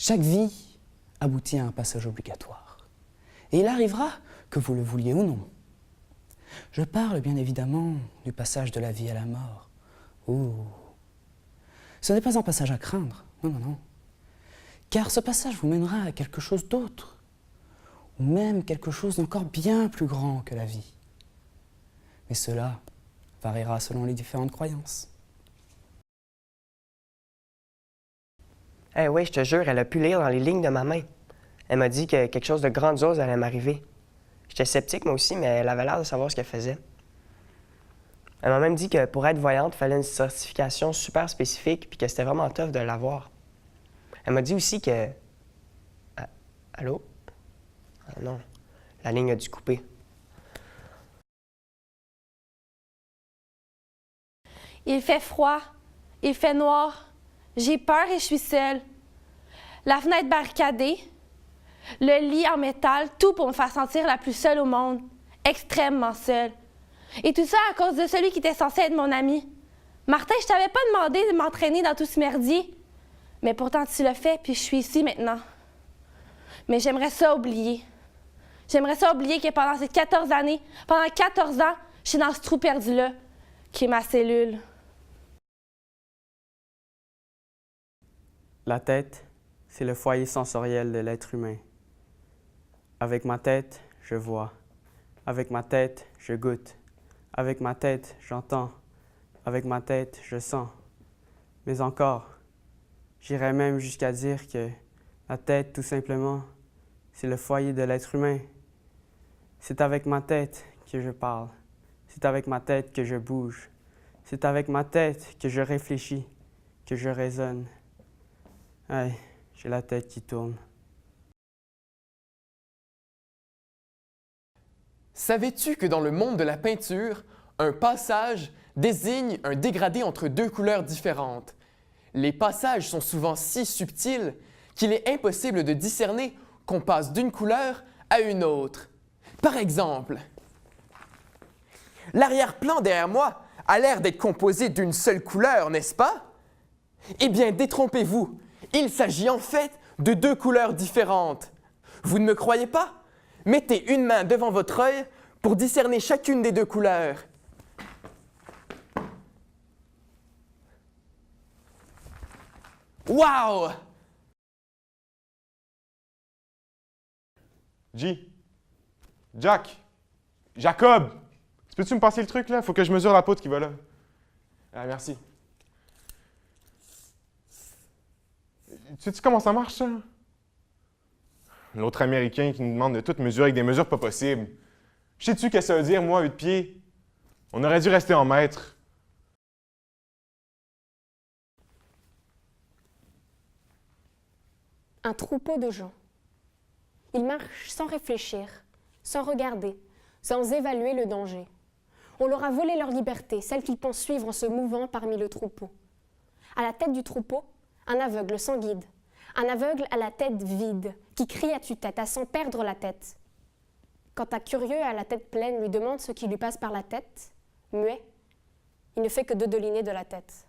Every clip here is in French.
Chaque vie aboutit à un passage obligatoire. Et il arrivera que vous le vouliez ou non. Je parle bien évidemment du passage de la vie à la mort. Ouh. Ce n'est pas un passage à craindre, non, non, non. Car ce passage vous mènera à quelque chose d'autre, ou même quelque chose d'encore bien plus grand que la vie. Mais cela variera selon les différentes croyances. Oui, je te jure, elle a pu lire dans les lignes de ma main. Elle m'a dit que quelque chose de grandiose allait m'arriver. J'étais sceptique moi aussi, mais elle avait l'air de savoir ce qu'elle faisait. Elle m'a même dit que pour être voyante, il fallait une certification super spécifique puis que c'était vraiment tough de l'avoir. Elle m'a dit aussi que... Allô? Ah non, la ligne a dû couper. Il fait froid, il fait noir, j'ai peur et je suis seule. La fenêtre barricadée, le lit en métal, tout pour me faire sentir la plus seule au monde, extrêmement seule. Et tout ça à cause de celui qui était censé être mon ami. Martin, je t'avais pas demandé de m'entraîner dans tout ce merdier. Mais pourtant, tu l'as fait, puis je suis ici maintenant. Mais j'aimerais ça oublier. J'aimerais ça oublier que pendant ces 14 années, pendant 14 ans, je suis dans ce trou perdu-là, qui est ma cellule. La tête, c'est le foyer sensoriel de l'être humain. Avec ma tête, je vois. Avec ma tête, je goûte. Avec ma tête, j'entends. Avec ma tête, je sens. Mais encore, j'irais même jusqu'à dire que la tête, tout simplement, c'est le foyer de l'être humain. C'est avec ma tête que je parle. C'est avec ma tête que je bouge. C'est avec ma tête que je réfléchis, que je raisonne. Aïe, j'ai la tête qui tourne. Savais-tu que dans le monde de la peinture, un passage désigne un dégradé entre deux couleurs différentes? Les passages sont souvent si subtils qu'il est impossible de discerner qu'on passe d'une couleur à une autre. Par exemple, l'arrière-plan derrière moi a l'air d'être composé d'une seule couleur, n'est-ce pas? Eh bien, détrompez-vous, il s'agit en fait de deux couleurs différentes. Vous ne me croyez pas? Mettez une main devant votre œil pour discerner chacune des deux couleurs. Wow! Jacob! Peux-tu me passer le truc, là? Faut que je mesure la poutre qui va là. Ah, merci. Sais-tu comment ça marche, ça? L'autre Américain qui nous demande de tout mesurer avec des mesures pas possibles. Sais-tu qu'est-ce que ça veut dire, moi, 8 pieds? On aurait dû rester en mètres. Un troupeau de gens. Ils marchent sans réfléchir, sans regarder, sans évaluer le danger. On leur a volé leur liberté, celle qu'ils pensent suivre en se mouvant parmi le troupeau. À la tête du troupeau, un aveugle sans guide, un aveugle à la tête vide, qui crie à tue-tête, à s'en perdre la tête. Quand un curieux à la tête pleine lui demande ce qui lui passe par la tête, muet, il ne fait que dodeliner de la tête.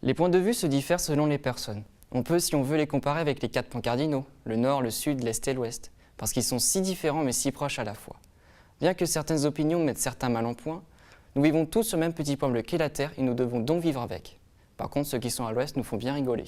Les points de vue se diffèrent selon les personnes. On peut, si on veut, les comparer avec les 4 points cardinaux, le nord, le sud, l'est et l'ouest, parce qu'ils sont si différents mais si proches à la fois. Bien que certaines opinions mettent certains mal en point, nous vivons tous ce même petit point bleu qu'est la Terre et nous devons donc vivre avec. Par contre, ceux qui sont à l'ouest nous font bien rigoler.